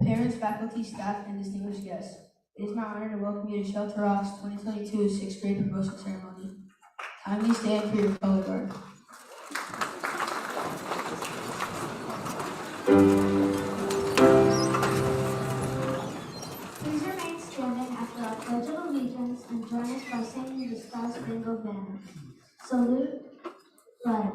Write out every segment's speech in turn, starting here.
Parents, faculty, staff, and distinguished guests, it is my honor to welcome you to Shelter Rock's 2022 6th grade promotion ceremony. Kindly stand for your color guard. and join us by singing the Star Spangled Banner. Salute, flag.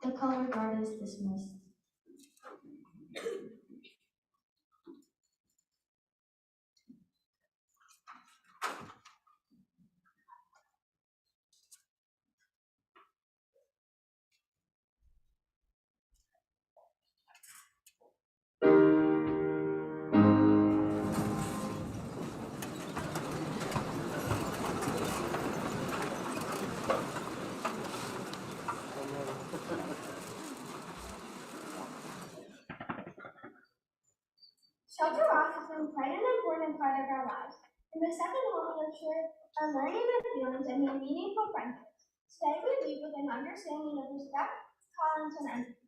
The color guard is dismissed. Shelter Rock has been quite an important part of our lives. In the second home, we share our learning and feelings and made meaningful friendships. Today we leave with an understanding of respect, tolerance, and empathy.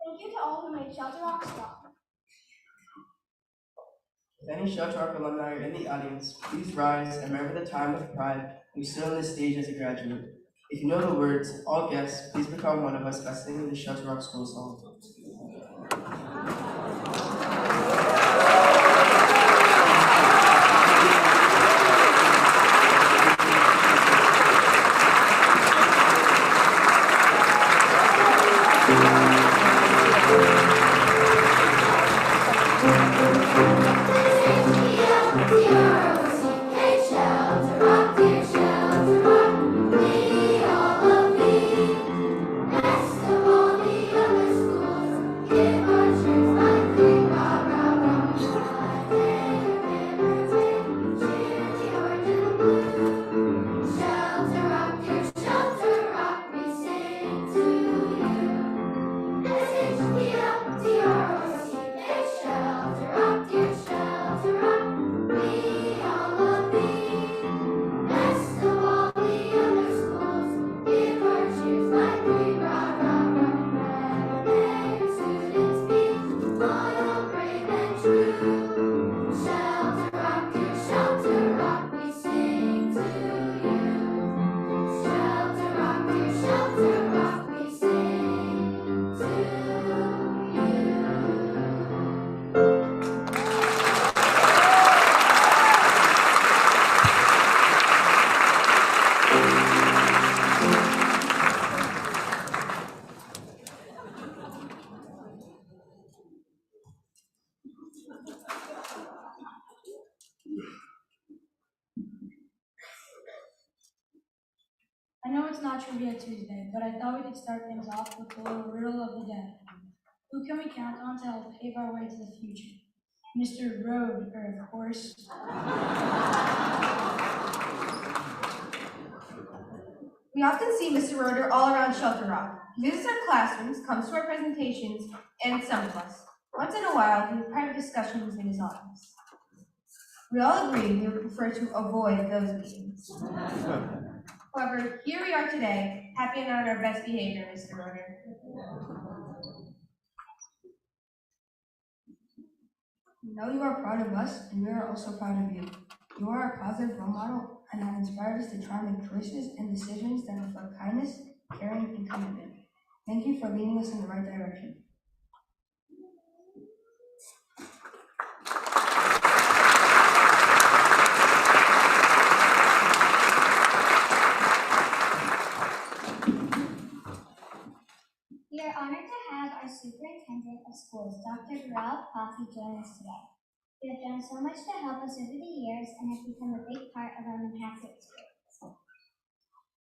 Thank you to all who made Shelter Rock strong. If any Shelter Rock alumni are in the audience, please rise and remember the time with pride when you stood on this stage as a graduate. If you know the words, all guests, please become one of us by singing the Shelter Rock School song. I know it's not Trivia Tuesday, but I thought we could start things off with a little riddle of the day. Who can we count on to help pave our way to the future? Mr. Road, of course. We often see Mr. Roeder all around Shelter Rock. He visits our classrooms, comes to our presentations, and some of us. Once in a while, he has private discussions in his office. We all agree we would prefer to avoid those meetings. However, here we are today, happy and on our best behavior, Mr. Roeder. We know you are proud of us, and we are also proud of you. You are a positive role model and have inspired us to try and make choices and decisions that reflect kindness, caring, and commitment. Thank you for leading us in the right direction. We are honored to have our superintendent of schools, Dr. Ralph Coffey, join us today. You have done so much to help us over the years and have become a big part of our Manhasset experience.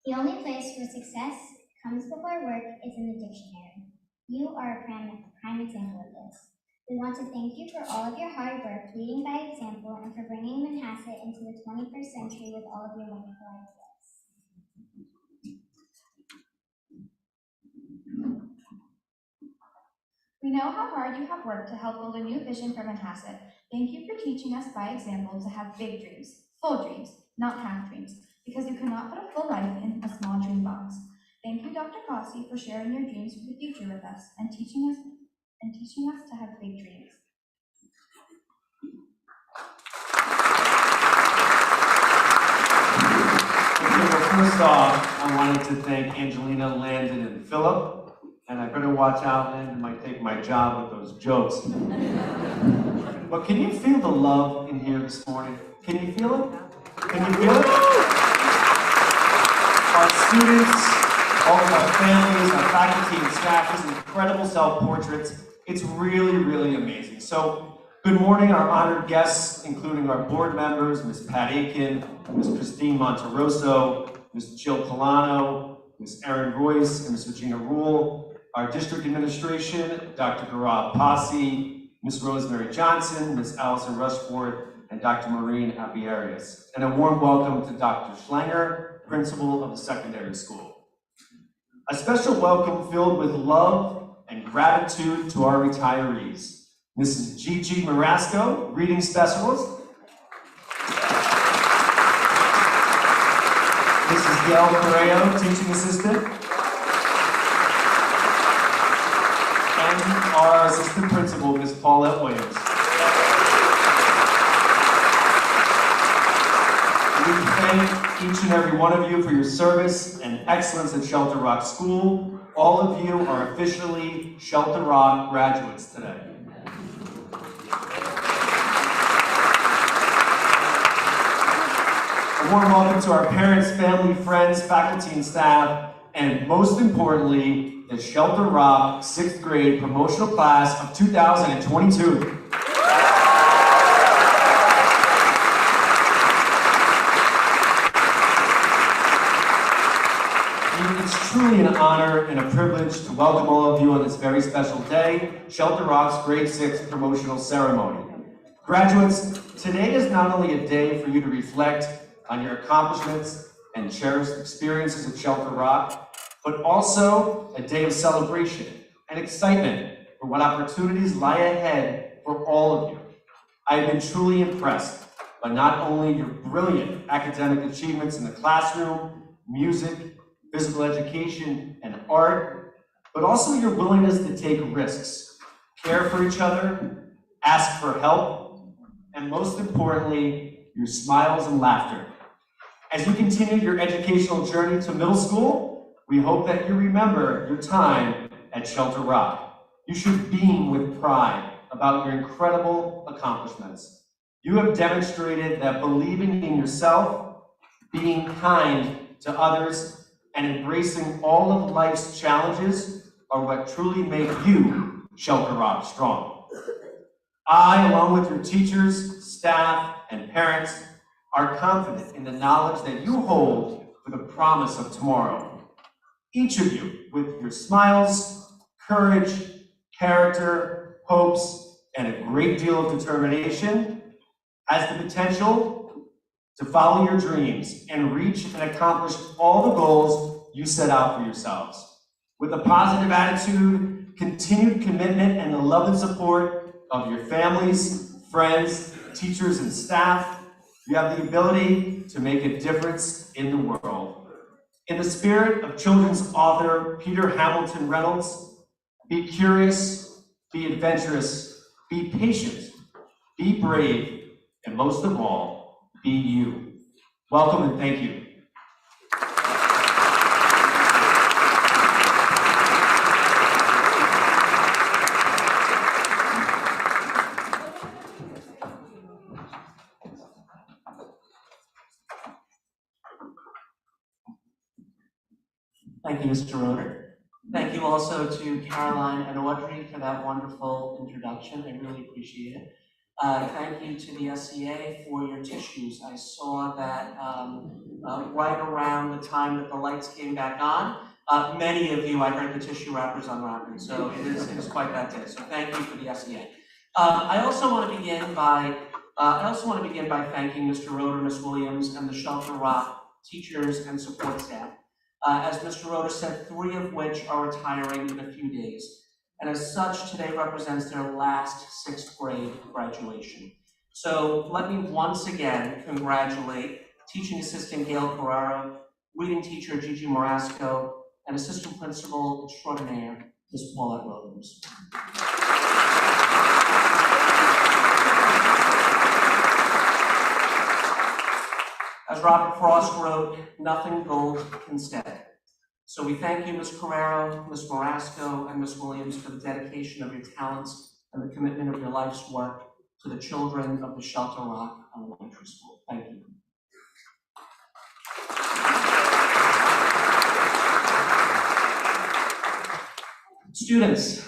The only place where success comes before work is in the dictionary. You are a prime example of this. We want to thank you for all of your hard work, leading by example, and for bringing Manhasset into the 21st century with all of your wonderful ideas. We know how hard you have worked to help build a new vision for Manhasset. Thank you for teaching us by example to have big dreams, full dreams, not half dreams, because you cannot put a full life in a small dream box. Thank you, Dr. Cossey, for sharing your dreams for the future with us and teaching us to have big dreams. Okay, well, first off, I wanted to thank Angelina, Landon, and Philip. And I better watch out, Landon might take my job with those jokes. But can you feel the love in here this morning? Can you feel it? Can you feel it? Our students, all of our families, our faculty and staff, these incredible self-portraits. It's really, really amazing. So, good morning, our honored guests, including our board members, Ms. Pat Aiken, Ms. Christine Monteroso, Ms. Jill Polano, Ms. Erin Royce, and Ms. Regina Rule, our district administration, Dr. Gaurav Posse, Ms. Rosemary Johnson, Ms. Allison Rushford, and Dr. Maureen Abiarius. And a warm welcome to Dr. Schlanger, principal of the secondary school. A special welcome filled with love and gratitude to our retirees. Mrs. Gigi Marasco, reading specialist. Mrs. Gail Correo, teaching assistant. And our assistant principal, Ms. Paulette Williams. We thank each and every one of you for your service and excellence at Shelter Rock School. All of you are officially Shelter Rock graduates today. A warm welcome to our parents, family, friends, faculty, and staff, and most importantly, the Shelter Rock 6th grade promotional class of 2022. It's truly an honor and a privilege to welcome all of you on this very special day, Shelter Rock's grade 6 promotional ceremony. Graduates, today is not only a day for you to reflect on your accomplishments and cherished experiences at Shelter Rock, but also a day of celebration and excitement for what opportunities lie ahead for all of you. I have been truly impressed by not only your brilliant academic achievements in the classroom, music, physical education, and art, but also your willingness to take risks, care for each other, ask for help, and most importantly, your smiles and laughter. As you continue your educational journey to middle school, we hope that you remember your time at Shelter Rock. You should beam with pride about your incredible accomplishments. You have demonstrated that believing in yourself, being kind to others, and embracing all of life's challenges are what truly make you Shelter Rock strong. I, along with your teachers, staff, and parents, are confident in the knowledge that you hold for the promise of tomorrow. Each of you, with your smiles, courage, character, hopes, and a great deal of determination, has the potential to follow your dreams and reach and accomplish all the goals you set out for yourselves. With a positive attitude, continued commitment, and the love and support of your families, friends, teachers, and staff, you have the ability to make a difference in the world. In the spirit of children's author Peter Hamilton Reynolds, be curious, be adventurous, be patient, be brave, and most of all, be you. Welcome and thank you. Thank you, Mr. Roeder. Thank you also to Caroline and Audrey for that wonderful introduction. I really appreciate it. Thank you to the SEA for your tissues. I saw that right around the time that the lights came back on, many of you, I heard the tissue wrappers unwrapping. So it is quite that day. So thank you for the SEA. I also want to begin by thanking Mr. Roeder, Ms. Williams, and the Shelter Rock teachers and support staff. As Mr. Roeder said, 3 of which are retiring in a few days. And as such, today represents their last 6th grade graduation. So let me once again congratulate teaching assistant Gail Carraro, reading teacher Gigi Morasco, and assistant principal extraordinaire, Ms. Paulette Williams. As Robert Frost wrote, nothing gold can stay. So we thank you, Ms. Carrero, Ms. Morasco, and Ms. Williams for the dedication of your talents and the commitment of your life's work to the children of the Shelter Rock Elementary School. Thank you. Students,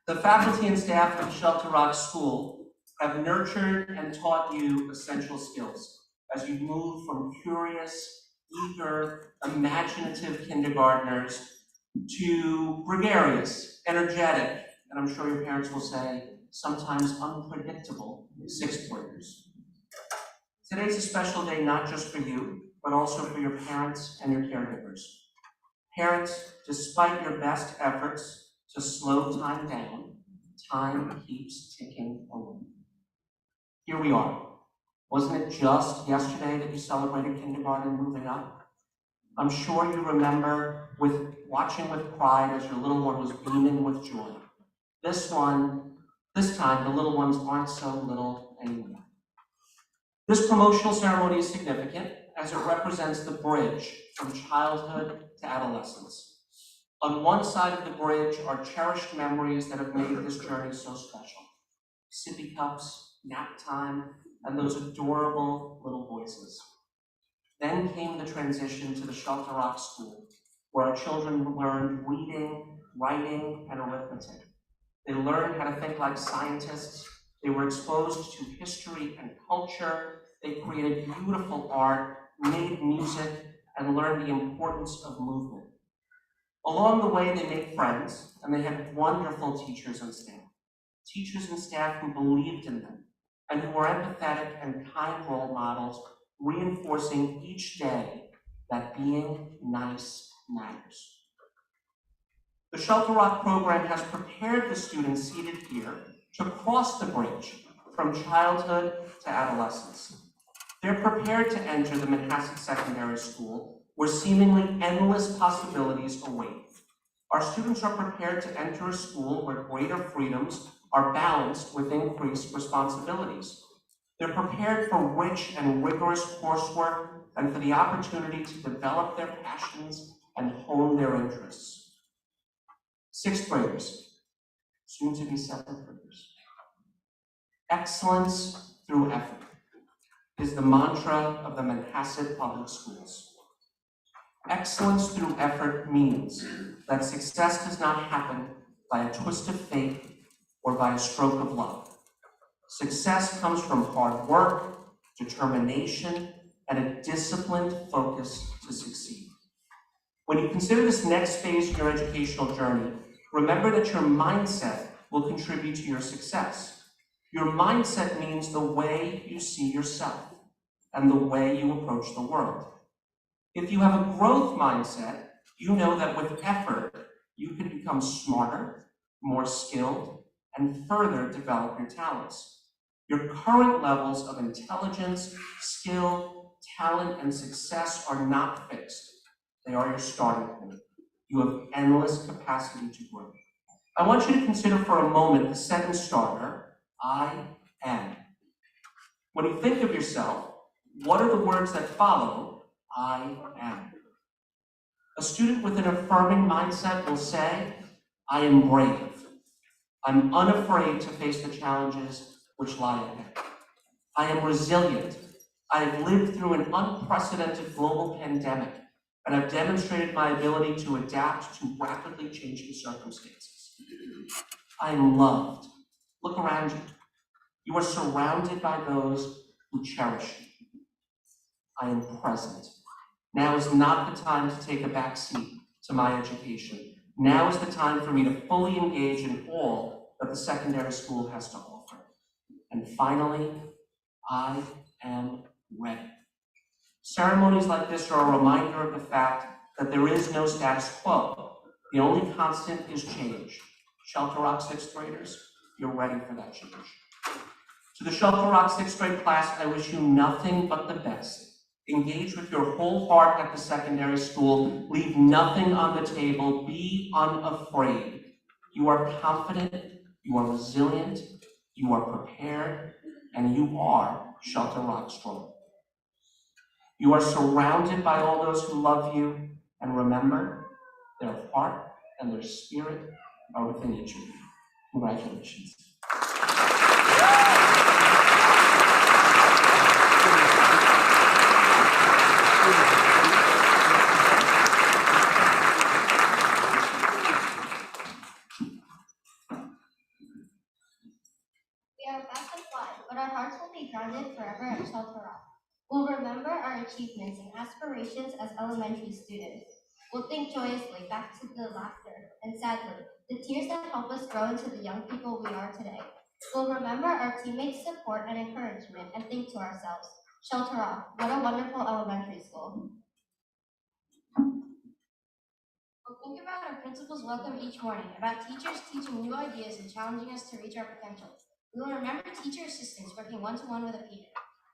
the faculty and staff of Shelter Rock School have nurtured and taught you essential skills as you move from curious, eager, imaginative kindergartners to gregarious, energetic, and I'm sure your parents will say, sometimes unpredictable 6th graders. Today's a special day not just for you, but also for your parents and your caregivers. Parents, despite your best efforts to slow time down, time keeps ticking away. Here we are. Wasn't it just yesterday that you celebrated kindergarten moving up? I'm sure you remember watching with pride as your little one was beaming with joy. This time, the little ones aren't so little anymore. This promotional ceremony is significant as it represents the bridge from childhood to adolescence. On one side of the bridge are cherished memories that have made this journey so special. Sippy cups, nap time, and those adorable little voices. Then came the transition to the Shelter Rock School, where our children learned reading, writing, and arithmetic. They learned how to think like scientists. They were exposed to history and culture. They created beautiful art, made music, and learned the importance of movement. Along the way, they made friends, and they had wonderful teachers and staff. Teachers and staff who believed in them, and who were empathetic and kind role models, reinforcing each day that being nice matters. The Shelter Rock program has prepared the students seated here to cross the bridge from childhood to adolescence. They're prepared to enter the Manhasset Secondary School, where seemingly endless possibilities await. Our students are prepared to enter a school where greater freedoms are balanced with increased responsibilities. They're prepared for rich and rigorous coursework and for the opportunity to develop their passions and hone their interests. 6th graders, soon to be 7th graders. Excellence through effort is the mantra of the Manhasset Public Schools. Excellence through effort means that success does not happen by a twist of fate or by a stroke of luck. Success comes from hard work, determination, and a disciplined focus to succeed. When you consider this next phase of your educational journey, remember that your mindset will contribute to your success. Your mindset means the way you see yourself and the way you approach the world. If you have a growth mindset, you know that with effort, you can become smarter, more skilled, and further develop your talents. Your current levels of intelligence, skill, talent, and success are not fixed. They are your starting point. You have endless capacity to grow. I want you to consider for a moment the sentence starter, I am. When you think of yourself, what are the words that follow I am? A student with an affirming mindset will say, I am brave. I'm unafraid to face the challenges which lie ahead. I am resilient. I have lived through an unprecedented global pandemic, and I've demonstrated my ability to adapt to rapidly changing circumstances. I am loved. Look around you. You are surrounded by those who cherish you. I am present. Now is not the time to take a back seat to my education. Now is the time for me to fully engage in all that the secondary school has to offer. And finally, I am ready. Ceremonies like this are a reminder of the fact that there is no status quo. The only constant is change. Shelter Rock sixth graders, you're ready for that change. To the Shelter Rock sixth grade class, I wish you nothing but the best. Engage with your whole heart at the secondary school. Leave nothing on the table. Be unafraid. You are confident, you are resilient, you are prepared, and you are Shelter Rock strong. You are surrounded by all those who love you, and remember, their heart and their spirit are within each of you. Congratulations. We are about to fly, but our hearts will be grounded forever at Shelter Rock. We'll remember our achievements and aspirations as elementary students. We'll think joyously back to the laughter and sadly, the tears that help us grow into the young people we are today. We'll remember our teammates' support and encouragement and think to ourselves, Shelter Rock, what a wonderful elementary school. We'll think about our principal's welcome each morning, about teachers teaching new ideas and challenging us to reach our potential. We will remember teacher assistants working one-to-one with a peer.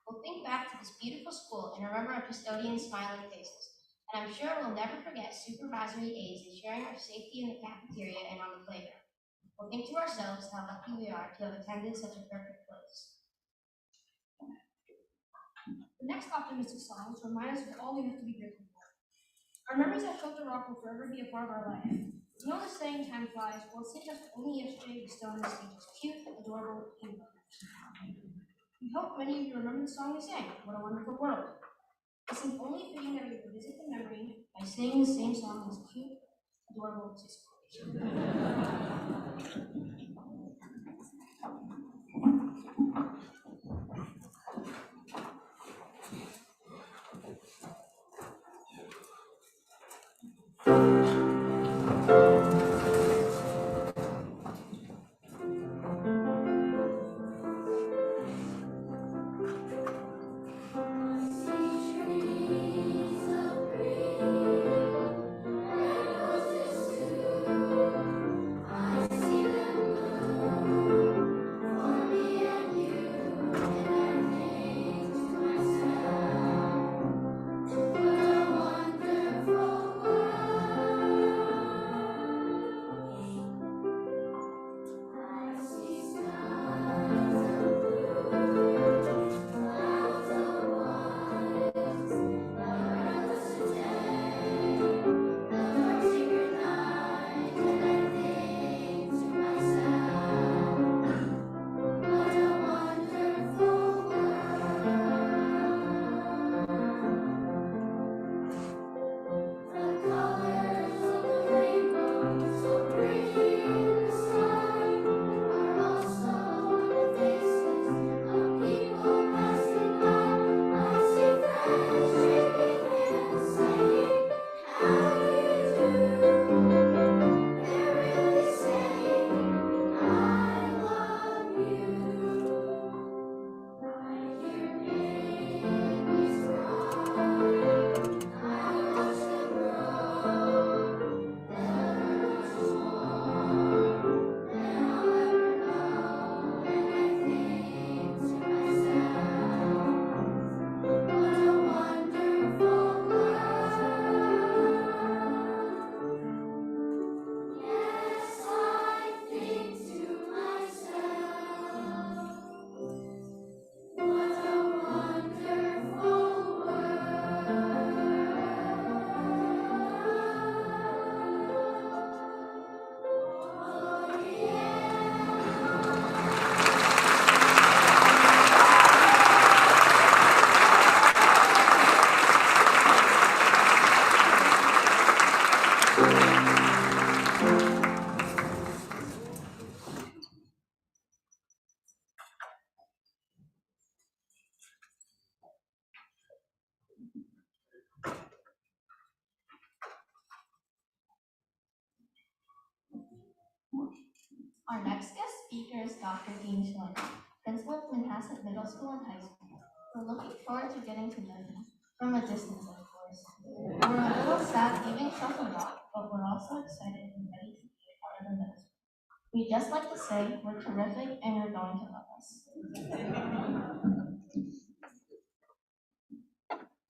We'll think back to this beautiful school and remember our custodians' smiling faces. And I'm sure we'll never forget supervisory aides ensuring our safety in the cafeteria and on the playground. We'll think to ourselves how lucky we are to have attended such a perfect place. The next optimistic songs remind us of all we have to be grateful for. Our memories at Shelter Rock will forever be a part of our life. You know the saying, time flies. Well, it seems like only yesterday we still on this stage. It's cute, adorable, and we hope many of you remember the song we sang, What a Wonderful World. It seems only fitting that we revisit the memory by singing the same song as cute, adorable sixth graders. I see them Our next guest speaker is Dr. Dean Schiller, principal of Manhasset Middle School and High School. We're looking forward to getting to know him, from a distance, of course. We're a little sad leaving Shelter Rock, but we're also excited and ready to be a part of the middle school. We'd just like to say we're terrific and you're going to love us.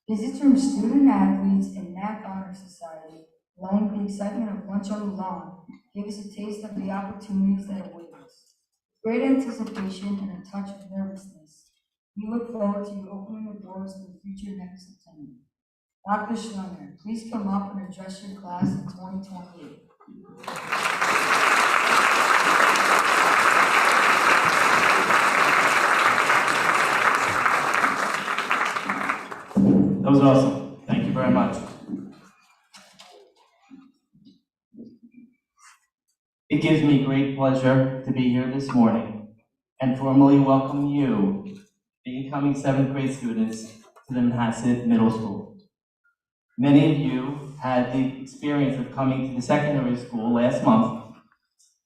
Visits from student athletes and MAC Honor Society, along with the excitement of lunch on the lawn, gave us a taste of the opportunities that await us. Great anticipation and a touch of nervousness, we look forward to you opening the doors of the future next September. Dr. Schlemmer, please come up and address your class in 2028. That was awesome. Thank you very much. It gives me great pleasure to be here this morning and formally welcome you, the incoming 7th grade students, to the Manhasset Middle School. Many of you had the experience of coming to the secondary school last month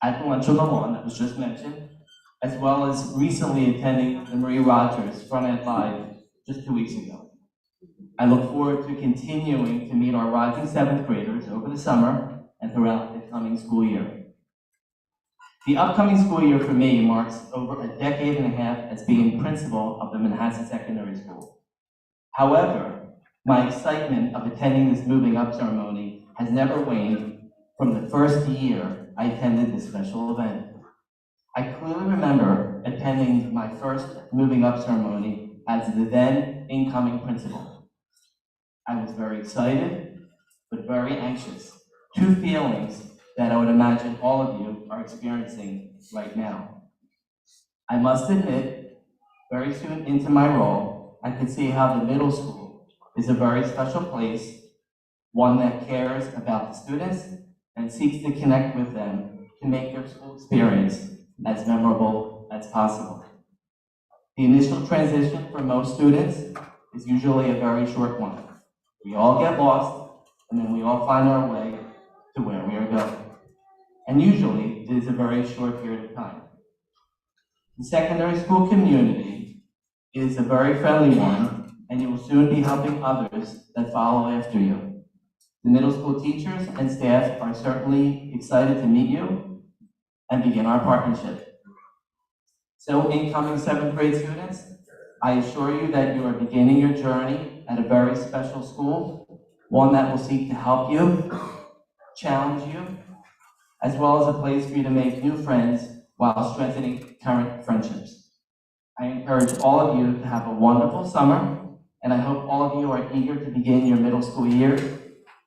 at the lunch on the lawn that was just mentioned, as well as recently attending the Marie Rogers Front End Live just 2 weeks ago. I look forward to continuing to meet our rising 7th graders over the summer and throughout the coming school year. The upcoming school year for me marks over a decade and a half as being principal of the Manhasset Secondary School. However, my excitement of attending this moving up ceremony has never waned from the first year I attended this special event. I clearly remember attending my first moving up ceremony as the then incoming principal. I was very excited, but very anxious. Two feelings that I would imagine all of you are experiencing right now. I must admit, very soon into my role, I could see how the middle school is a very special place, one that cares about the students and seeks to connect with them to make their school experience as memorable as possible. The initial transition for most students is usually a very short one. We all get lost, and then we all find our way to where we are going. And usually, it is a very short period of time. The secondary school community is a very friendly one, and you will soon be helping others that follow after you. The middle school teachers and staff are certainly excited to meet you and begin our partnership. So, incoming 7th grade students, I assure you that you are beginning your journey at a very special school, one that will seek to help you, challenge you, as well as a place for you to make new friends while strengthening current friendships. I encourage all of you to have a wonderful summer, and I hope all of you are eager to begin your middle school year.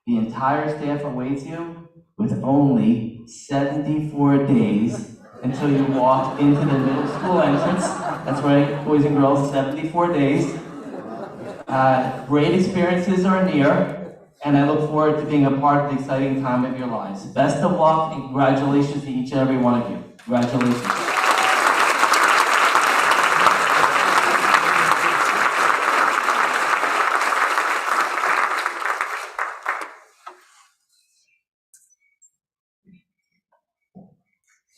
The entire staff awaits you with only 74 days until you walk into the middle school entrance. That's right, boys and girls, 74 days. Great experiences are near, and I look forward to being a part of the exciting time of your lives. Best of luck and congratulations to each and every one of you. Congratulations.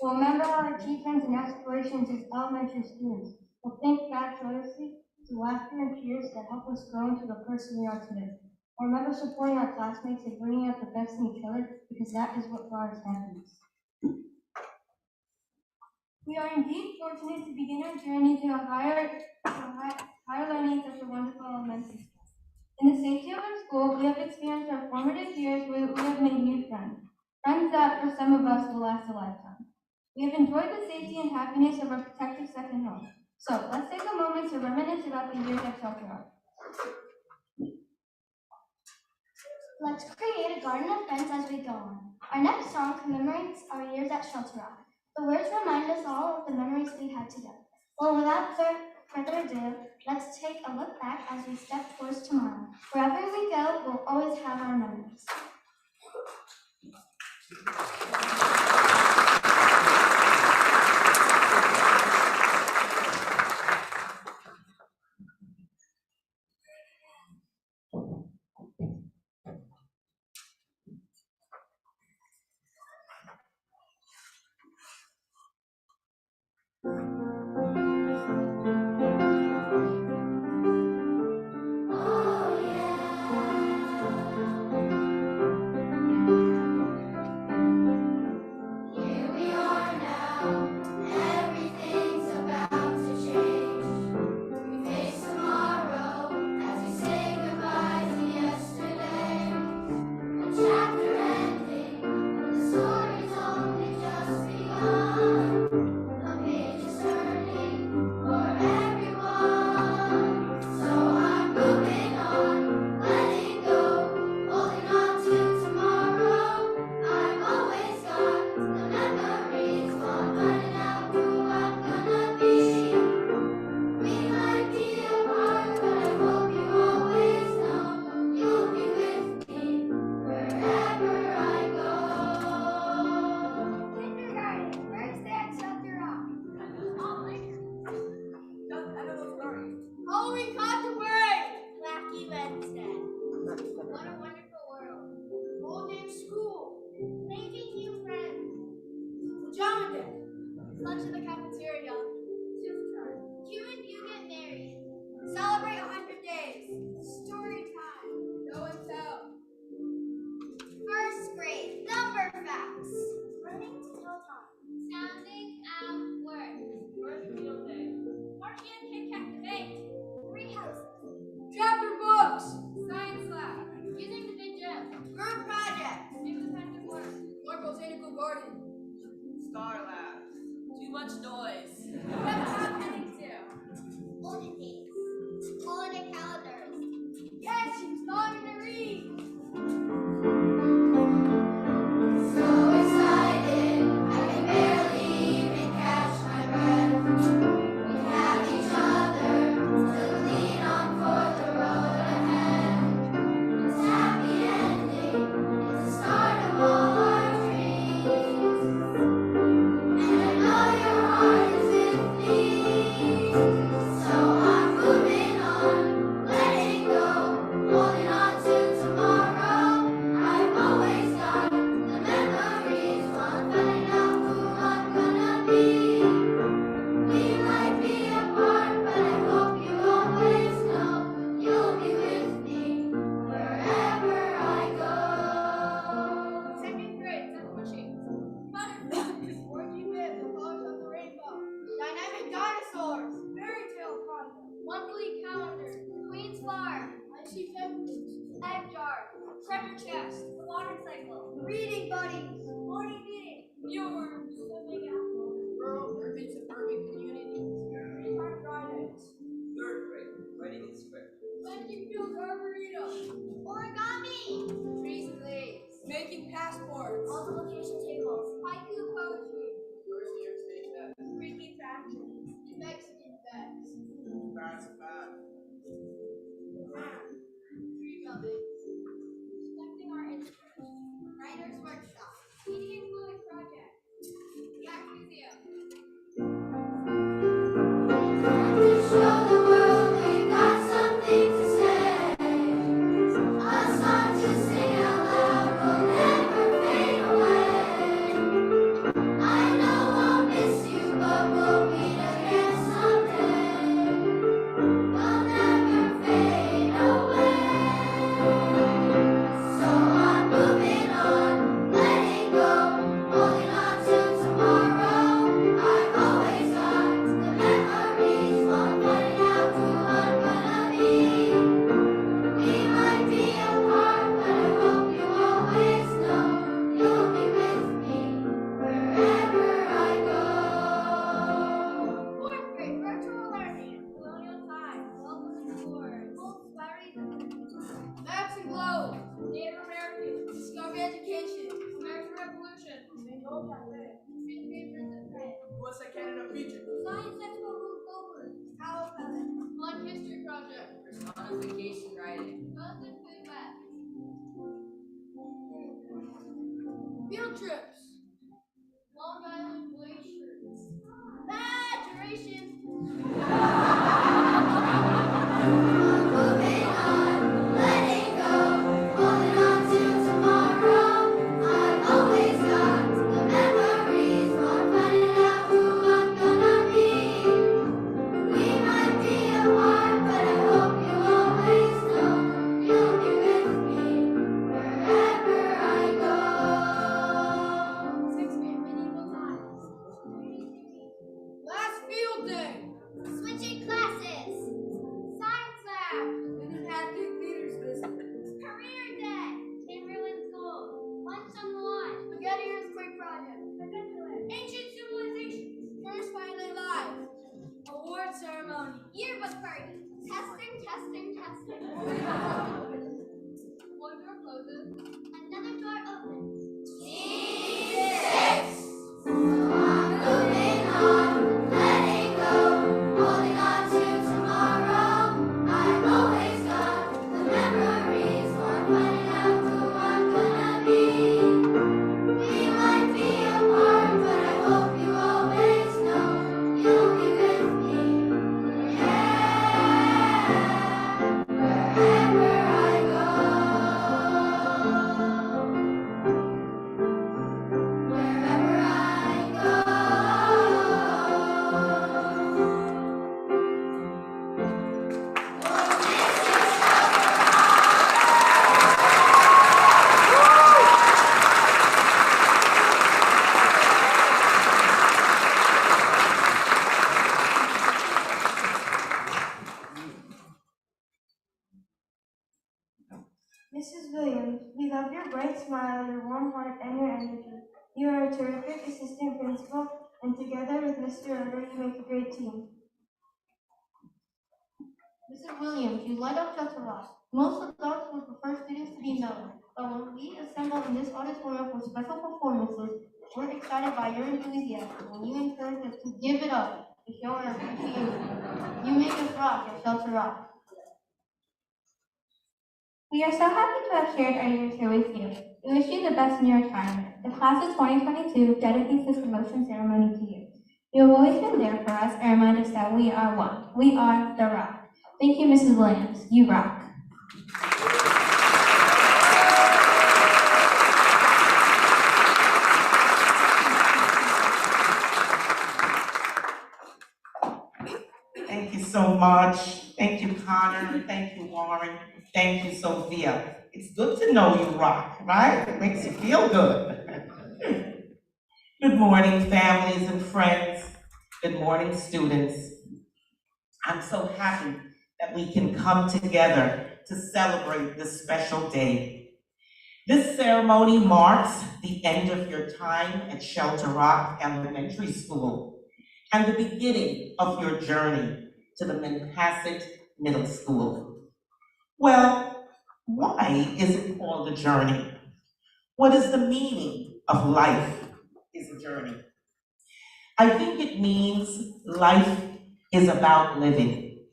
We'll remember our achievements and aspirations as elementary students. We'll think back joyously to laughter and tears that helped us grow into the person we are today. We'll remember supporting our classmates and bringing out the best in each other because that is what brought us happiness. We are indeed fortunate to begin our journey to higher learning at such a wonderful elementary school. In the safety of our school, we have experienced our formative years where we have made new friends, friends that for some of us will last a lifetime. We have enjoyed the safety and happiness of our protective second home. So let's take a moment to reminisce about the years at Shelter Rock. Let's create a garden of friends as we go on. Our next song commemorates our years at Shelter Rock. The words remind us all of the memories we had together. Well, without further ado, let's take a look back as we step towards tomorrow. Wherever we go, we'll always have our memories. recording. Star Labs. Too much noise. What's happening to? Older dates. Holiday calendars. Yes, she's starting to read. So excited, I can barely even catch my breath. We have each other to lean on for the road ahead. This happy ending is the start of all our dreams. And I know your heart is with me. So I'm moving on, letting go, holding on to tomorrow. I've always got the memories while finding out who I'm gonna be. We might be apart, but I hope you always know you'll be with me wherever I go. Second grade, that's machines. Butterflies, working with the colors of the rainbow. Dynamic dinosaurs, fairy tale content. Monthly calendar, Queen's Farm, icy peppers, egg jar, treasure chest, the water cycle, reading buddies, morning meeting, viewers, swimming apple, rural, urban, suburban communities, green heart Fridays. Third grade, writing in script. Making field arboretum, origami, trees and leaves, making passports, multiplication tables, haiku poetry, First year state test. Greek attractions, Mexican vets, Fast math. math, tree building, selecting our interests, writer's workshop, media and fluid project, yak museum. To show the world we've got something to say. A song to sing out loud will never fade away. I know I'll miss you, but we'll meet again someday. We'll never fade away. So I'm moving on, letting go, holding on to tomorrow. I've always got the memories while finding out who I'm gonna be. We might be apart, but I hope you always know you'll be with me wherever I go. Fourth grade, virtual learning, colonial times, welcome to the world, old flurries and maps and globes, Native Americans, discovery education, American Revolution, Mango Cafe, Green Papers and Print, USA Canada feature. Science Expo Roof Gophers, Owl Pellet, Blood History Project, Personification writing. Jonathan Food Web. Field trips. Long Island glaciers. Bad duration. Moving on, letting go, holding on to tomorrow. I've always got the memories while finding out who I'm gonna be. We might be apart, but I hope you always know you'll be with me wherever I go. Sixth grade, medieval times. Last field day. Switching classes. Science lab. Interactive leaders visit. Career day. Chamberlain School. Lunch on the line. Spaghetti Earthquake Project. Ancient civilizations. First Finally Live. Award ceremony. Yearbook party. Testing, testing, testing. One door closes. Another door opens. Jesus! So I'm moving on, letting go, holding on to tomorrow. I've always got the memories while finding out who I'm gonna be. We might be apart, but I hope you always know you'll be with me. Yeah, wherever I go. terrific assistant principal, and together with Mr. Rudder, you make a great team. Mrs. Williams, you light up Shelter Rock. Most adults would prefer students to be mellow, but when we assemble in this auditorium for special performances, we're excited by your enthusiasm when you encourage us to give it up to show our appreciation. You make us rock at Shelter Rock. We are so happy to have shared our years here with you. We wish you the best in your retirement. The class of 2022 dedicates this promotion ceremony to you. You have always been there for us and remind us that we are one. We are the Rock. Thank you, Mrs. Williams. You rock. Thank you so much. Thank you, Connor. Thank you, Warren. Thank you, Sophia. It's good to know you rock, right? It makes you feel good. Good morning, families and friends. Good morning, students. I'm so happy that we can come together to celebrate this special day. This ceremony marks the end of your time at Shelter Rock Elementary School and the beginning of your journey to the Manhasset Middle School. Well, why is it called a journey? What is the meaning of life is a journey? I think it means life is about living.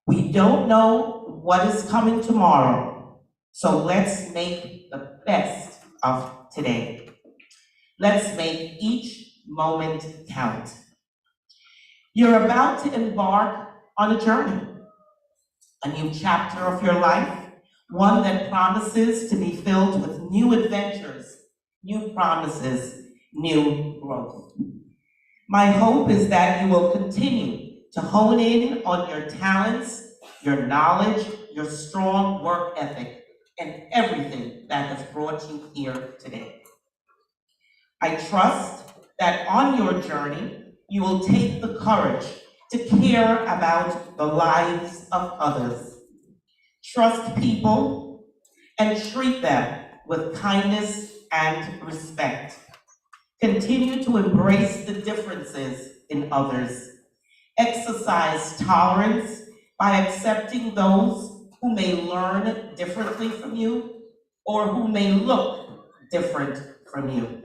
We don't know what is coming tomorrow, so let's make the best of today. Let's make each moment count. You're about to embark on a journey, a new chapter of your life, one that promises to be filled with new adventures, new promises, new growth. My hope is that you will continue to hone in on your talents, your knowledge, your strong work ethic, and everything that has brought you here today. I trust that on your journey, you will take the courage to care about the lives of others, trust people, and treat them with kindness and respect. Continue to embrace the differences in others. Exercise tolerance by accepting those who may learn differently from you or who may look different from you.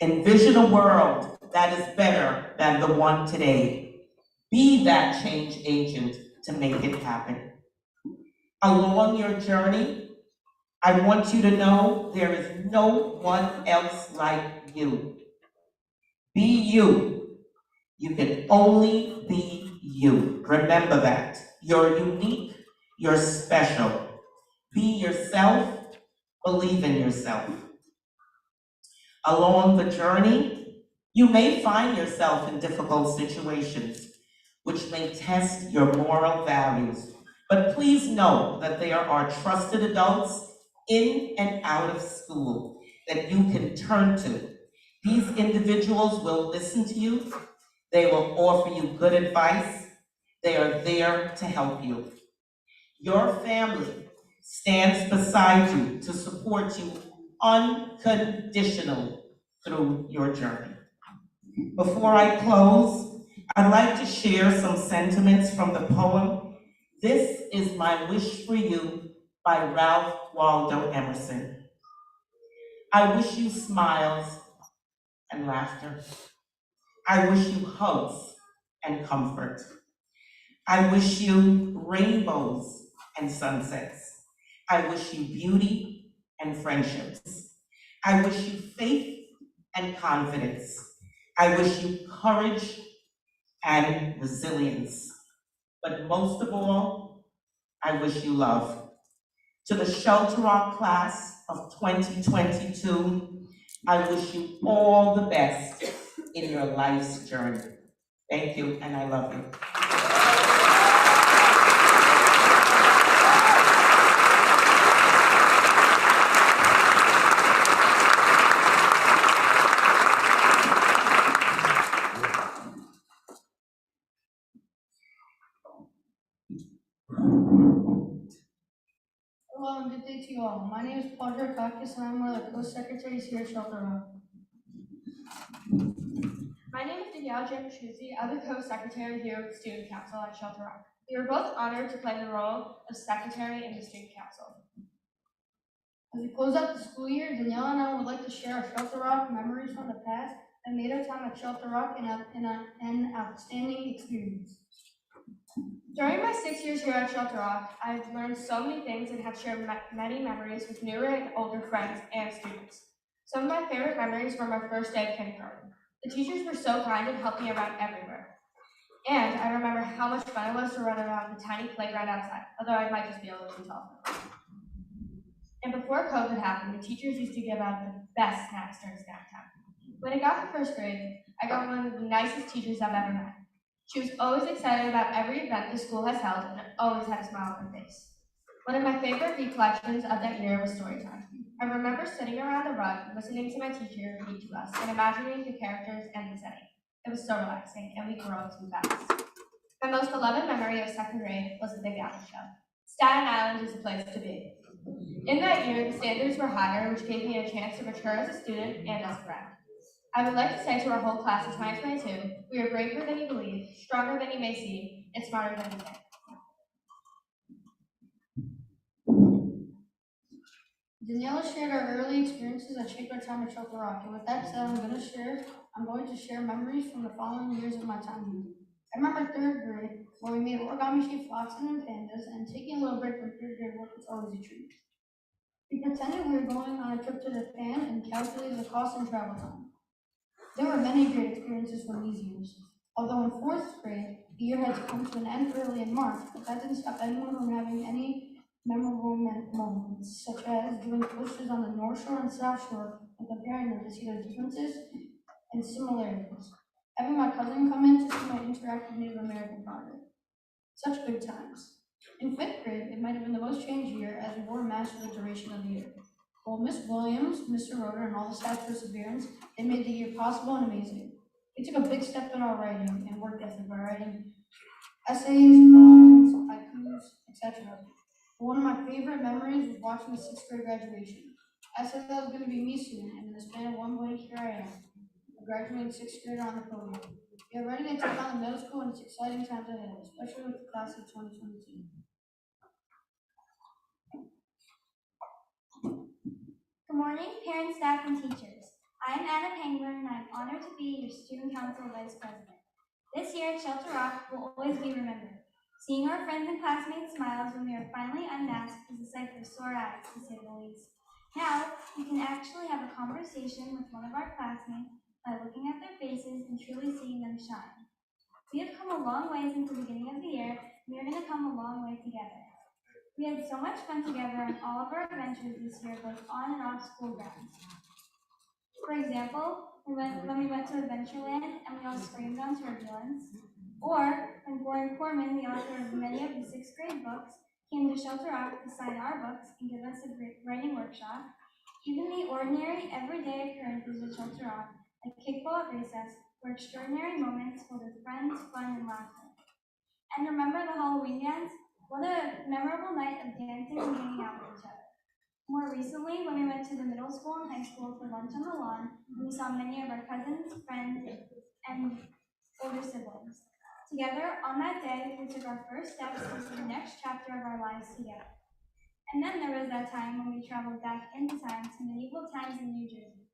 Envision a world that is better than the one today. Be that change agent to make it happen. Along your journey, I want you to know there is no one else like you. Be you. You can only be you. Remember that. You're unique, you're special. Be yourself, believe in yourself. Along the journey, you may find yourself in difficult situations, which may test your moral values. But please know that there are trusted adults in and out of school that you can turn to. These individuals will listen to you. They will offer you good advice. They are there to help you. Your family stands beside you to support you unconditionally through your journey. Before I close, I'd like to share some sentiments from the poem, "This Is My Wish for You" by Ralph Waldo Emerson. I wish you smiles and laughter. I wish you hugs and comfort. I wish you rainbows and sunsets. I wish you beauty and friendships. I wish you faith and confidence. I wish you courage and resilience. But most of all, I wish you love. To the Shelter Rock class of 2022, I wish you all the best in your life's journey. Thank you, and I love you. Hello and good day to you all. My name is Paul Kakis, and I'm one of the co-secretaries here at Shelter Rock. My name is Danielle Jamashuzzi. I'm the co-secretary here with the Student Council at Shelter Rock. We are both honored to play the role of secretary in the Student Council. As we close out the school year, Danielle and I would like to share our Shelter Rock memories from the past that made our time at Shelter Rock an outstanding experience. During my 6 years here at Shelter Rock, I've learned so many things and have shared many memories with newer and older friends and students. Some of my favorite memories were my first day of kindergarten. The teachers were so kind and helped me around everywhere. And I remember how much fun it was to run around the tiny playground outside, although I might just be a little too tall. And before COVID happened, the teachers used to give out the best snacks during snack time. When I got to first grade, I got one of the nicest teachers I've ever met. She was always excited about every event the school has held and always had a smile on her face. One of my favorite recollections of that year was story time. I remember sitting around the rug, listening to my teacher read to us and imagining the characters and the setting. It was so relaxing, and we grew up too fast. My most beloved memory of second grade was the Big Apple Show. Staten Island is the place to be. In that year, the standards were higher, which gave me a chance to mature as a student and as a friend. I would like to say to our whole class of 2022, we are braver than you believe, stronger than you may seem, and smarter than you think. Daniela shared our early experiences that shaped our time at Shelter Rock, and with that said, I'm going to share memories from the following years of my time here. I remember third grade, where we made origami-shaped foxes and pandas, and taking a little break from third grade work was always a treat. We pretended we were going on a trip to Japan and calculated the cost and travel time. There were many great experiences from these years. Although in fourth grade, the year had come to an end early in March, but that didn't stop anyone from having any memorable moments, such as doing posters on the North Shore and South Shore and comparing them to see their differences and similarities. Having my cousin come in to see my interactive Native American project. Such good times. In fifth grade, it might have been the most changed year as we wore masks for the duration of the year. While Miss Williams, Mr. Roder, and all the staff's perseverance, they made the year possible and amazing. We took a big step in our writing and work ethic by writing essays, poems, haikus, etc. One of my favorite memories was watching the sixth grade graduation. I said that was going to be me soon, and in the span of one blink, here I am, a graduating sixth grader on the podium. We are ready to take on the middle school, and it's exciting times ahead, especially with the class of 2022. Good morning, parents, staff, and teachers. I am Anna Pangler, and I am honored to be your Student Council Vice President. This year at Shelter Rock will always be remembered. Seeing our friends and classmates' smiles when we are finally unmasked is a sight for sore eyes, to say the least. Now, we can actually have a conversation with one of our classmates by looking at their faces and truly seeing them shine. We have come a long way since the beginning of the year, and we are going to come a long way together. We had so much fun together on all of our adventures this year, both on and off school grounds. For example, when we went to Adventureland and we all screamed on turbulence, or when Warren Corman, the author of many of the sixth grade books, came to Shelter Rock to sign our books and give us a great writing workshop. Even the ordinary, everyday occurrences at Shelter Rock, like kickball at recess, were extraordinary moments filled with friends, fun, and laughter. And remember the Halloween dance? What a memorable night of dancing and hanging out with each other. More recently, when we went to the middle school and high school for lunch on the lawn, we saw many of our cousins, friends, and older siblings. Together, on that day, we took our first steps into the next chapter of our lives together. And then there was that time when we traveled back in time to medieval times in New Jersey.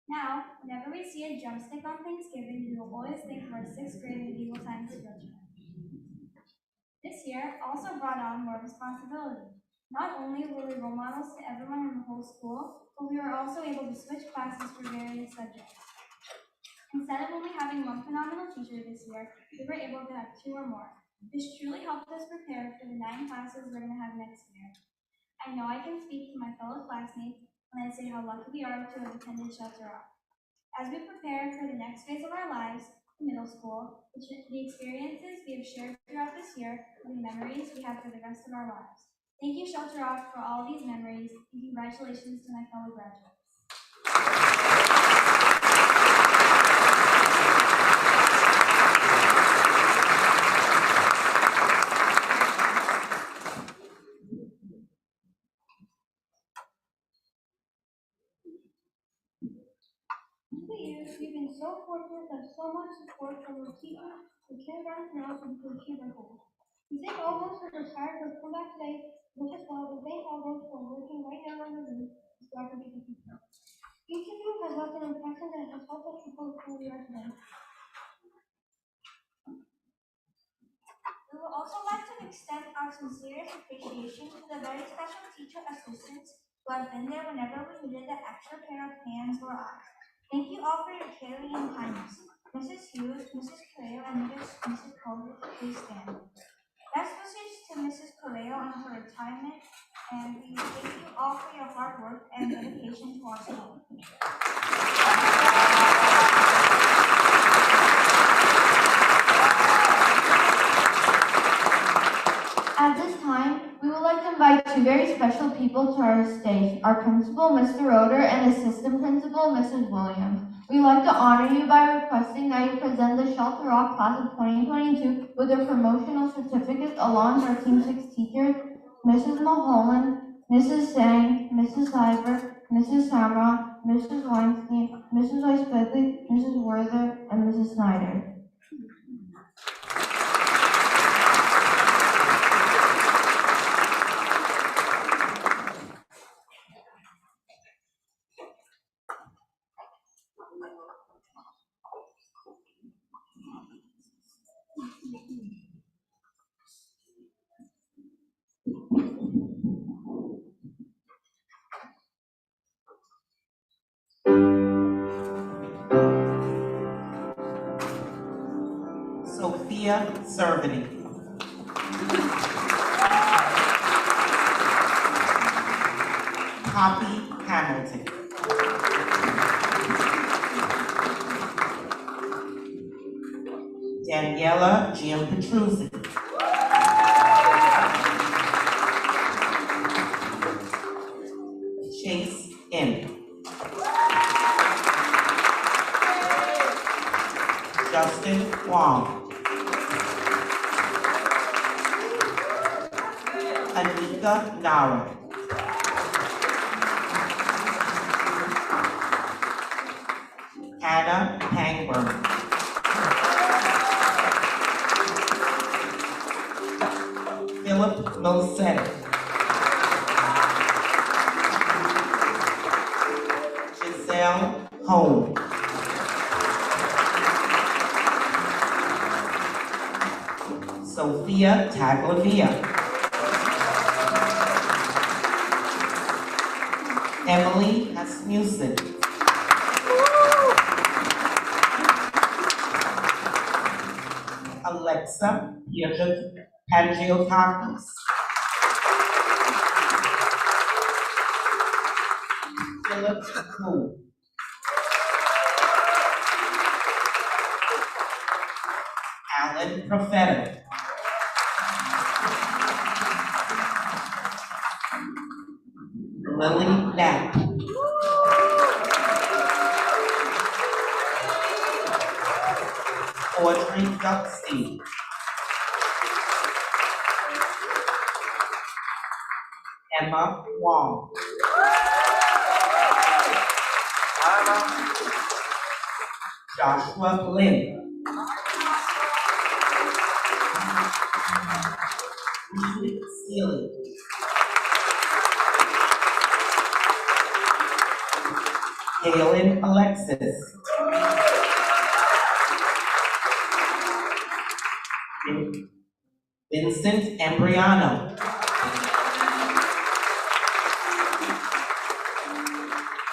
Now, whenever we see a drumstick on Thanksgiving, we will always think of our sixth grade medieval times field trip. This year also brought on more responsibility. Not only were we role models to everyone in the whole school, but we were also able to switch classes for various subjects. Instead of only having one phenomenal teacher this year, we were able to have two or more. This truly helped us prepare for the 9 classes we're going to have next year. I know I can speak to my fellow classmates when I say how lucky we are to have attended Shelter Rock. As we prepare for the next phase of our lives, middle school, the experiences we have shared throughout this year will be memories we have for the rest of our lives. Thank you, Shelter Rock, for all these memories, and congratulations to my fellow graduates. For years, we've been so fortunate to have so much support from our teachers and kindergarten nurses to achieve our goals. We thank all those who are retired who have come back today, which as well, and thank all those who are working right now in the room to strive for the future. Each of you has left an impression that has helped us become who we are today. We would also like to extend our sincerest appreciation to the very special teacher assistants who have been there whenever we needed that extra pair of hands or eyes. Thank you all for your caring and kindness. Mrs. Hughes, Mrs. Correa, and Mrs. Colbert, please stand. Best wishes to Mrs. Correa on her retirement, and we thank you all for your hard work and dedication to our school. At this time, we would like to invite two very special people to our stage, our principal, Mr. Roeder, and assistant principal, Mrs. Williams. We'd like to honor you by requesting that you present the Shelter Rock class of 2022 with their promotional certificates along with our Team 6 teachers, Mrs. Mulholland, Mrs. Sang, Mrs. Cyber, Mrs. Samra, Mrs. Weinstein, Mrs. Weiss-Bigley, Mrs. Werther, and Mrs. Snyder. Sophia Cervity. Poppy Hamilton. Daniela Giampetruzzi. Chase M. Justin Wong. Anika Nara. Anna Pangburn. Philip Milsett. Giselle Hone. Sophia Taglavia. Emily Asmussen. Alexa Pangiotakis. Philip Wu. Alan Profeta. Lily Knapp. Audrey Duckstein. Emma Wong. Joshua Lynn. Reed Sealy. Galen Alexis. Vincent Embriano.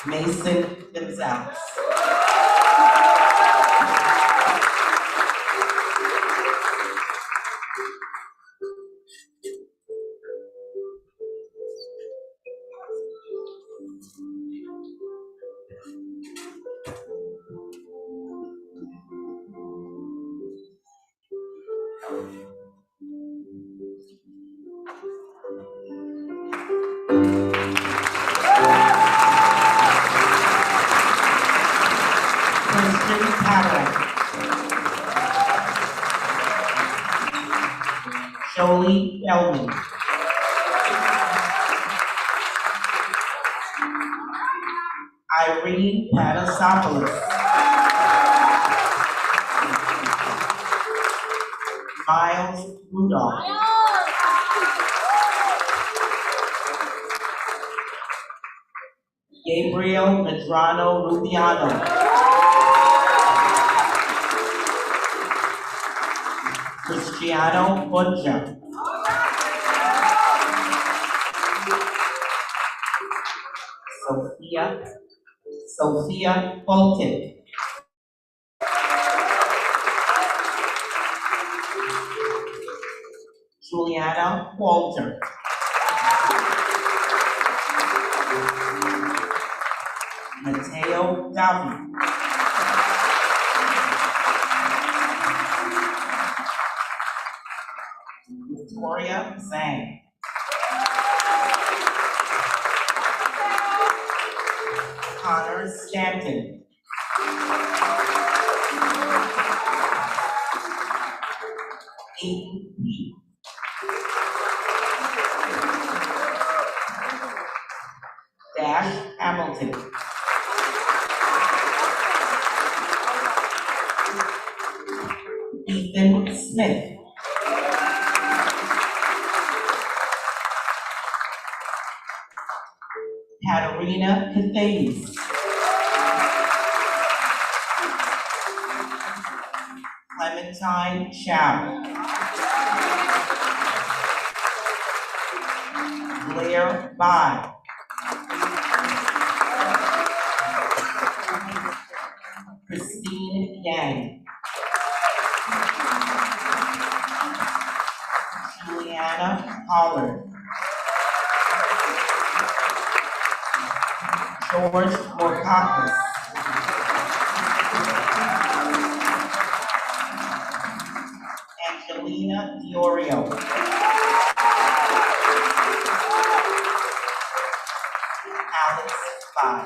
Mason Gonzalez. Christian Patrick. Jolie Bellman. Irene Panasopoulos. Miles Rudolph. Gabriel Medrano Rubiano. Cristiano Bonja. Sophia Bolton. Juliana Walter. Mateo Davi. Victoria Zhang. Connor Stanton. Aiden Lee. Dash Hamilton. Ethan Smith. Katarina Cathanes. Clementine Chow. Blair Bai. Christine Yang. Juliana Pollard. George Morkakis. Angelina Diorio. Alex Bai.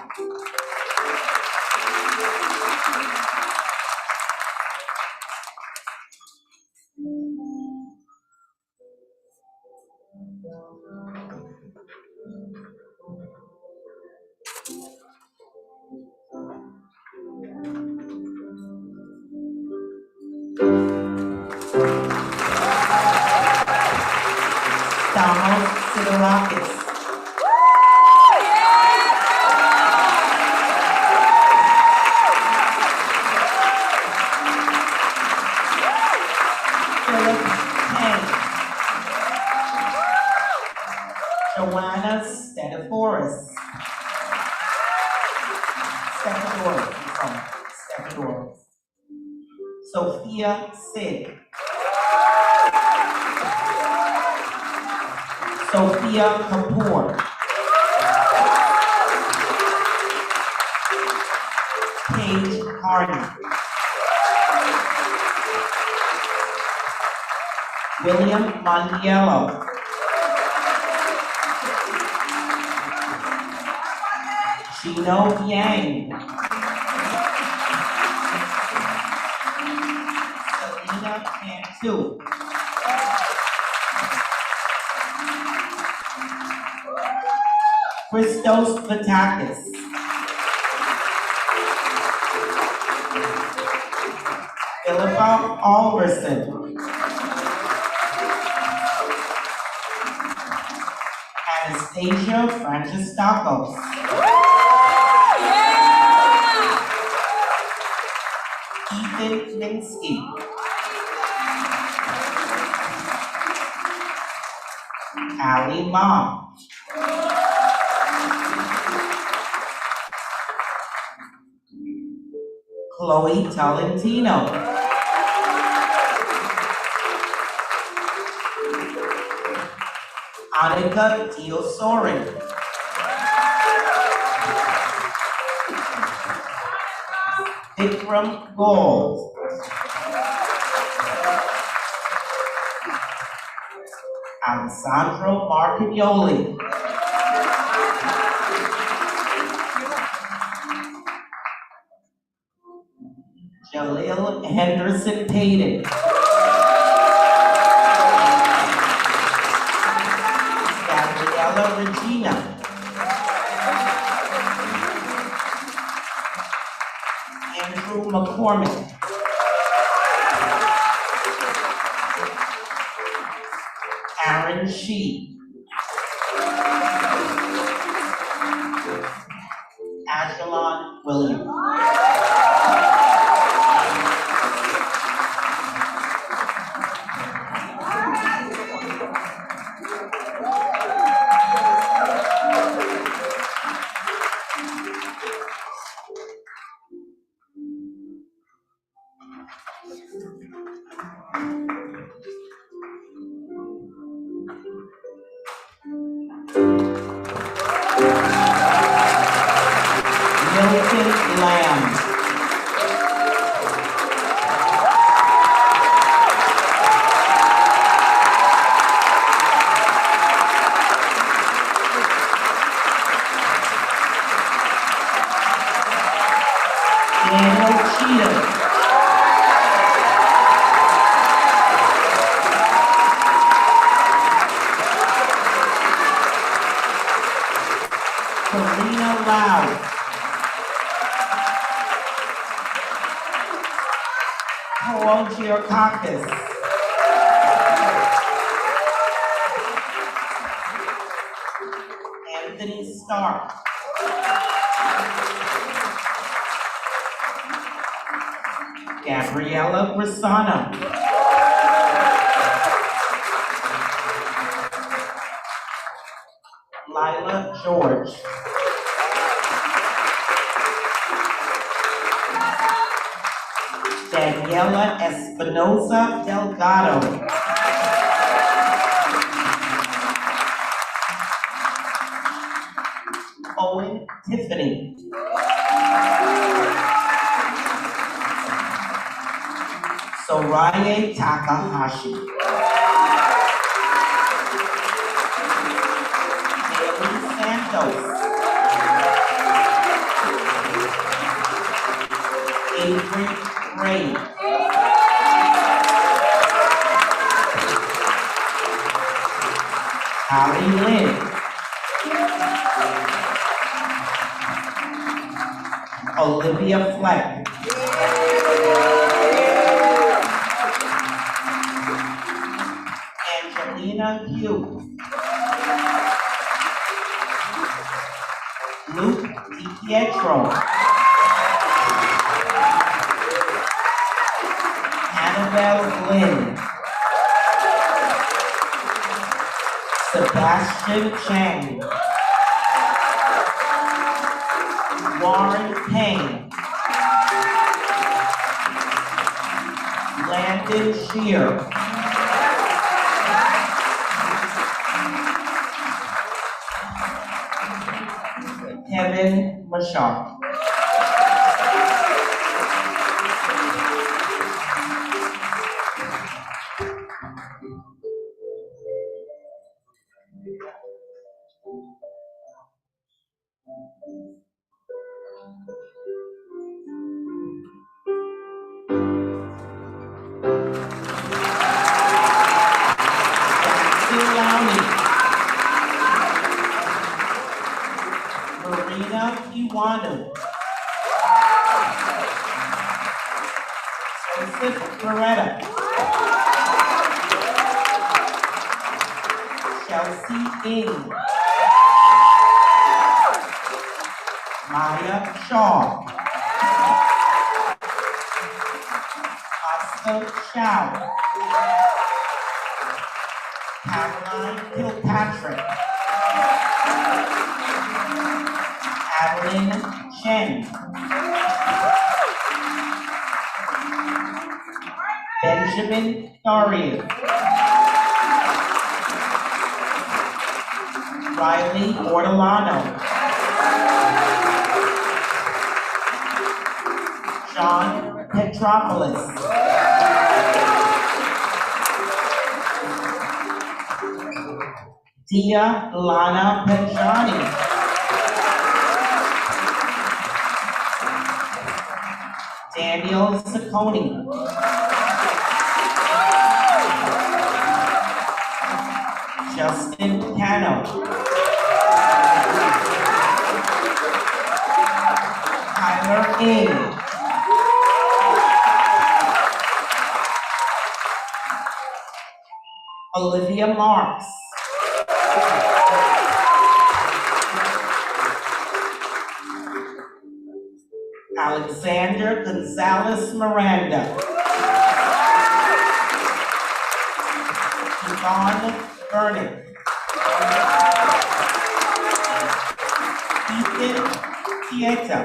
Donald Siderakis. Philip Peng. Joanna Stephadoris. Stephadoris. Sophia Sid. Sophia Kapoor. Paige Hardy. William Montiello. Gino Yang. Selena Cantu. Christos Vatakis. Philippa Alverson. Anastasia Francistakos. Ethan Minsky. Ali Ma. Chloe Tolentino. Annika Teosorin. Vikram Gold. Alessandro Marcagnoli. Jalil Henderson Payton. Gabriella Regina. Andrew McCormick. Aaron Shee. Ajalon Williams. Milton Lamb. Daniel Cheatham. Karina Lau. Paul Giorgakis. Anthony Stark. Gabriella Grisano. Lila George. Daniela Espinosa Delgado. Owen Tiffany. Soraye Takahashi. Haley Santos. Avery Ray. Allie Lynn. Olivia Fleck. Angelina Hughes. Luke DiPietro. Annabelle Lynn. Sebastian Chang. Warren Payne. Landon Shear. Kevin Mashar. Marina Iwanu. Joseph Beretta. Chelsea Ing. Maya Shaw. Oscar Chow. Caroline Kilpatrick. Adeline Chen. Benjamin Dorian. Riley Ortolano. John Petropoulos. Dia Lana Penjani. Daniel Sacconi. Justin Cano. Tyler Ing. Olivia Marks. Alexander Gonzalez Miranda. Yvonne Vernon. Ethan Pieta.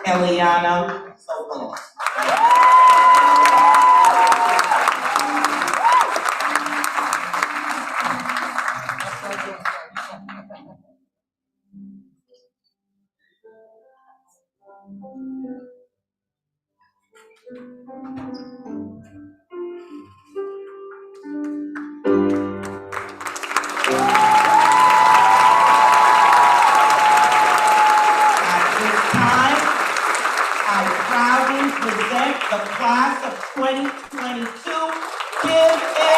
Eliana Sokolow. Present the class of 2022. Give it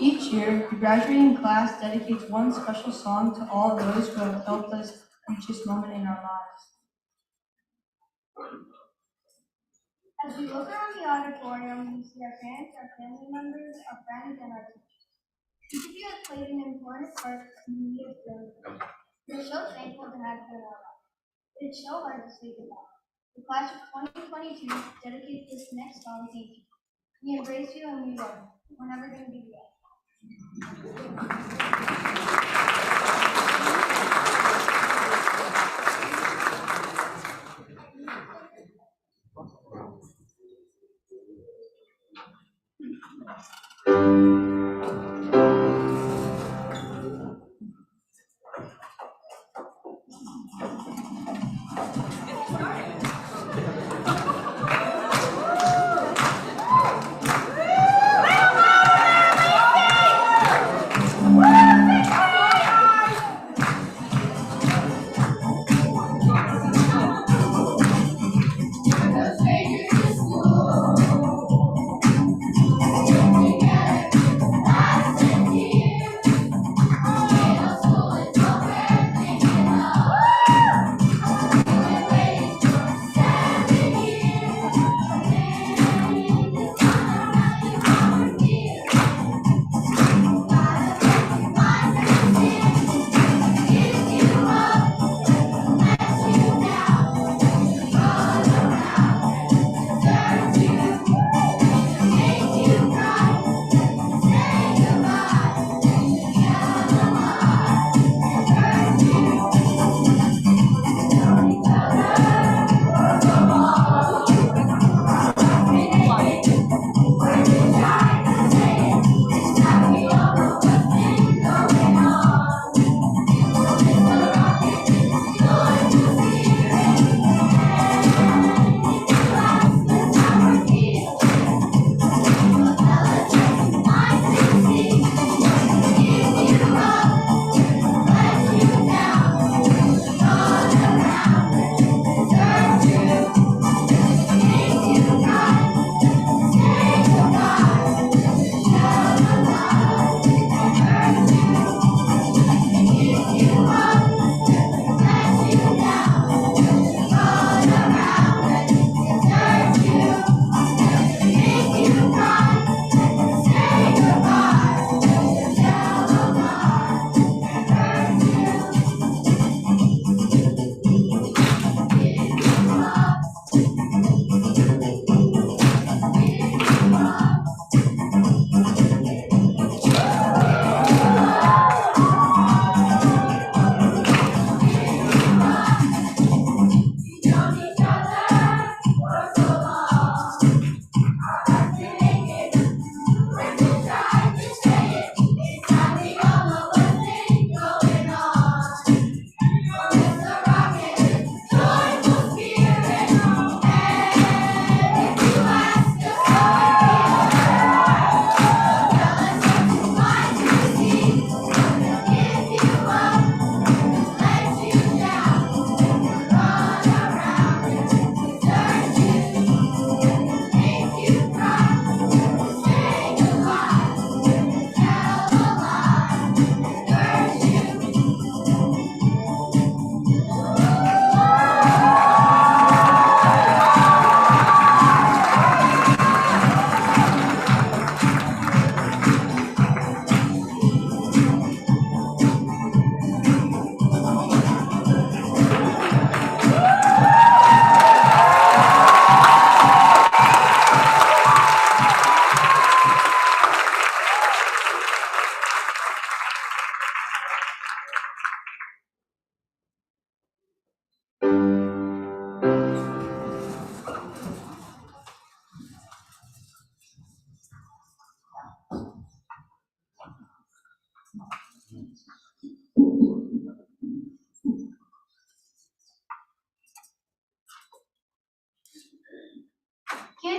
Each year, the graduating class dedicates one special song to all those who have helped us reach this moment in our lives. As we look around the auditorium, we see our parents, our family members, our friends, and our teachers. Each of you has played an important part in the community of Philadelphia. We're so thankful to have you in our lives. It's so hard to say goodbye. The class of 2022 dedicates this next song to you. We embrace you and we love you. We're never going to be together.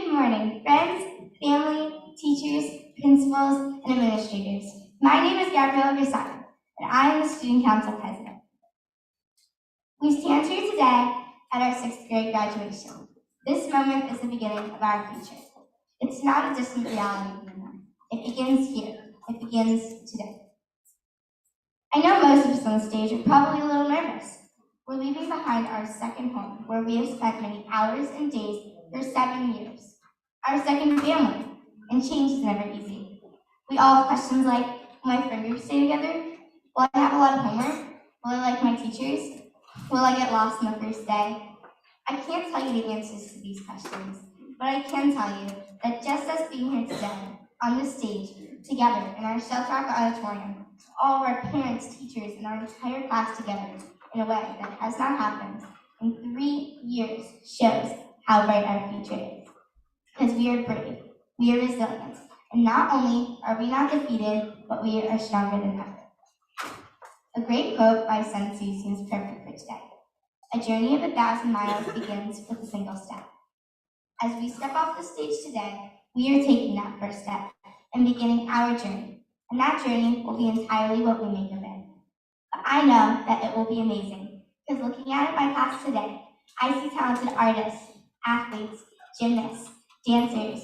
Good morning, friends, family, teachers, principals, and administrators. My name is Gabriella Grisano, and I am the Student Council President. We stand here today at our 6th grade graduation. This moment is the beginning of our future. It's not a distant reality anymore. It begins here. It begins today. I know most of us on the stage are probably a little nervous. We're leaving behind our second home, where we have spent many hours and days for 7 years. Our second family, and change is never easy. We all have questions like, will my friend group stay together? Will I have a lot of homework? Will I like my teachers? Will I get lost on the first day? I can't tell you the answers to these questions, but I can tell you that just us being here today, on this stage, together in our Shelter Rock auditorium, all of our parents, teachers, and our entire class together in a way that has not happened in 3 years shows how bright our future is. Because we are brave, we are resilient, and not only are we not defeated, but we are stronger than ever. A great quote by Sun Tzu seems perfect for today. A journey of 1,000 miles begins with a single step. As we step off the stage today, we are taking that first step and beginning our journey. And that journey will be entirely what we make of it. But I know that it will be amazing, because looking at my class today, I see talented artists, athletes, gymnasts, dancers,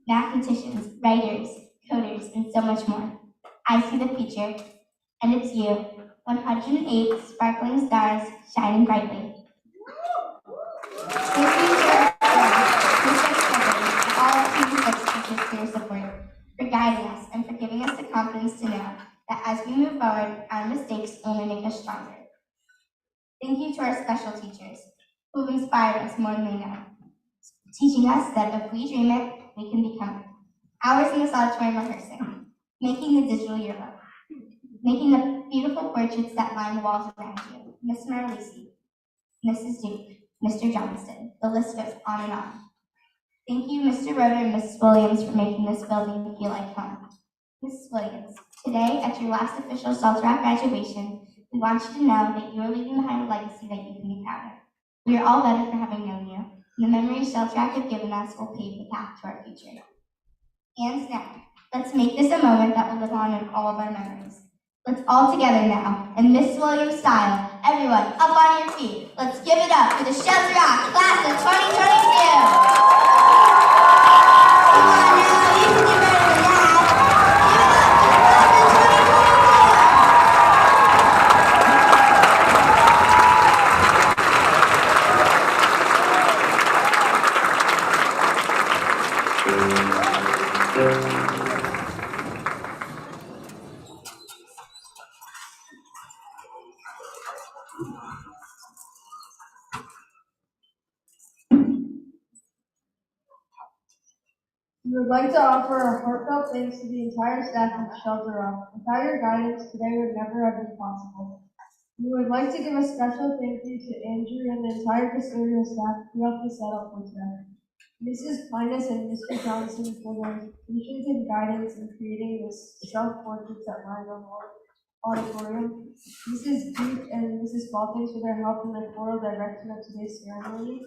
mathematicians, writers, coders, and so much more. I see the future, and it's you, 108 sparkling stars shining brightly. Thank you to all of you teachers for your support, for guiding us, and for giving us the confidence to know that as we move forward, our mistakes only make us stronger. Thank you to our special teachers, who have inspired us more than we know, teaching us that if we dream it, we can become it. Hours in this auditorium rehearsing, making the digital yearbook, making the beautiful portraits that line the walls around you, Miss Marlisi, Mrs. Duke, Mr. Johnston, the list goes on and on. Thank you, Mr. Roeder and Mrs. Williams, for making this building feel like home. Mrs. Williams, today at your last official Shelter Rock graduation, we want you to know that you are leaving behind a legacy that you can be proud of. We are all better for having known you, and the memories Shelter Rock have given us will pave the path to our future. And now, let's make this a moment that will live on in all of our memories. Let's all together now, in Miss Williams style, everyone up on your feet. Let's give it up for the Shelter Rock class of 2022. Come on now, you can do better than that. Give it up for We would like to offer our heartfelt thanks to the entire staff of Shelter Rock. Without your guidance, today would never have been possible. We would like to give a special thank you to Andrew and the entire custodial staff who helped us set up for today. Mrs. Pinus and Mr. Johnson for their patience and guidance in creating this self-portraits that line the whole auditorium. Mrs. Duke and Mrs. Falkins for their help in the choral direction of today's ceremony.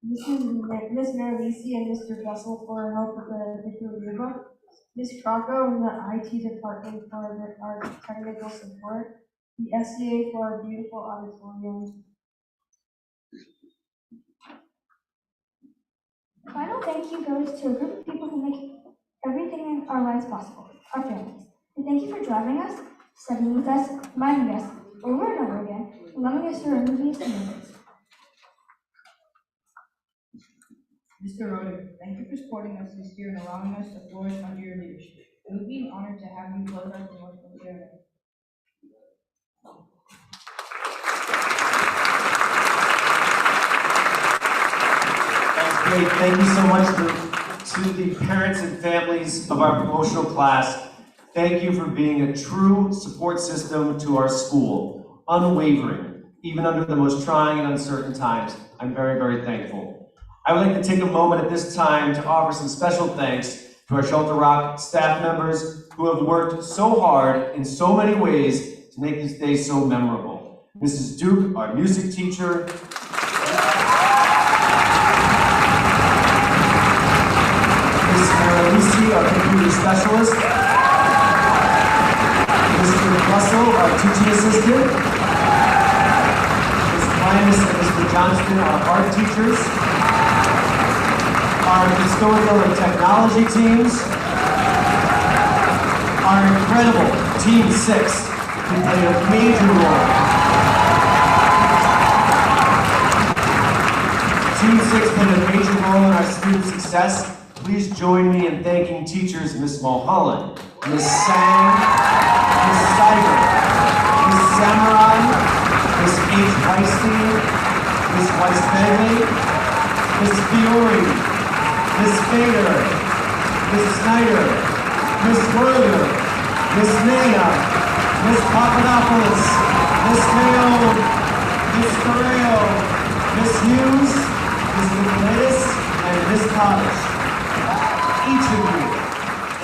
Miss Marlisi and Mr. Bessel for our help with the digital yearbook. Ms. Crocco and the IT department for our technical support. The SCA for our beautiful auditorium. Final thank you goes to a group of people who make everything in our lives possible, our families. We thank you for driving us, studying with us, reminding us, over and over again, allowing us to remove these memories. Mr. Roeder, thank you for supporting us this year and allowing us to flourish under your leadership. It would be an honor to have you close our promotional ceremony. That's great. Thank you so much to the parents and families of our promotional class. Thank you for being a true support system to our school, unwavering, even under the most trying and uncertain times. I'm very, very thankful. I would like to take a moment at this time to offer some special thanks to our Shelter Rock staff members who have worked so hard in so many ways to make this day so memorable. Mrs. Duke, our music teacher. specialist. Mr. Russell, our teaching assistant. Ms. Primus and Mr. Johnston, our art teachers. Our custodial and technology teams. Our incredible Team 6, who played a major role. Team 6 played a major role in our student success. Please join me in thanking teachers Ms. Mulholland, Ms. Sang, Ms. Cyber, Ms. Samurai, Ms. H. Weinstein, Ms. Weiss-Bailey, Ms. Fiore, Ms. Fader, Ms. Snyder, Ms. Werther, Ms. Nana, Ms. Papadopoulos, Ms. Mayo, Ms. Correo, Ms. Hughes, Ms. Nicolaitis, and Ms. Cottage.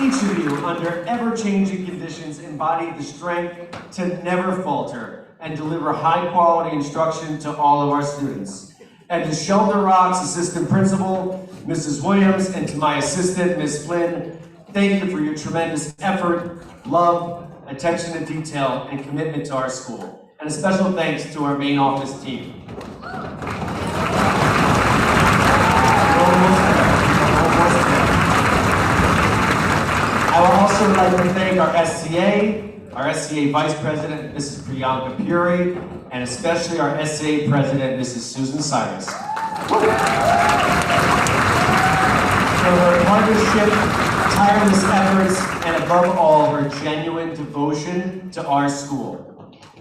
Each of you, under ever-changing conditions, embody the strength to never falter and deliver high-quality instruction to all of our students. And to Shelter Rock's assistant principal, Mrs. Williams, and to my assistant, Ms. Flynn, thank you for your tremendous effort, love, attention to detail, and commitment to our school. And a special thanks to our main office team. I would also like to thank our SCA Vice President, Mrs. Priyanka Puri, and especially our SCA President, Mrs. Susan Cyrus. For her partnership, tireless efforts, and above all, her genuine devotion to our school.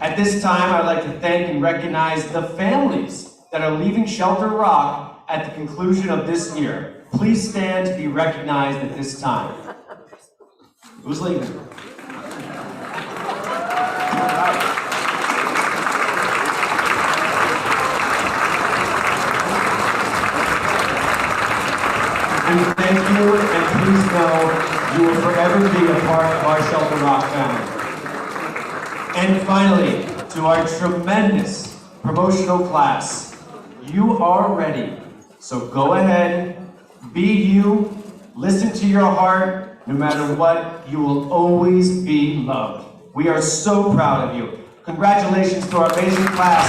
At this time, I'd like to thank and recognize the families that are leaving Shelter Rock at the conclusion of this year. Please stand to be recognized at this time. Who's leaving? We thank you, and please know you will forever be a part of our Shelter Rock family. And finally, to our tremendous promotional class, you are ready. So go ahead, be you, listen to your heart. No matter what, you will always be loved. We are so proud of you. Congratulations to our amazing class.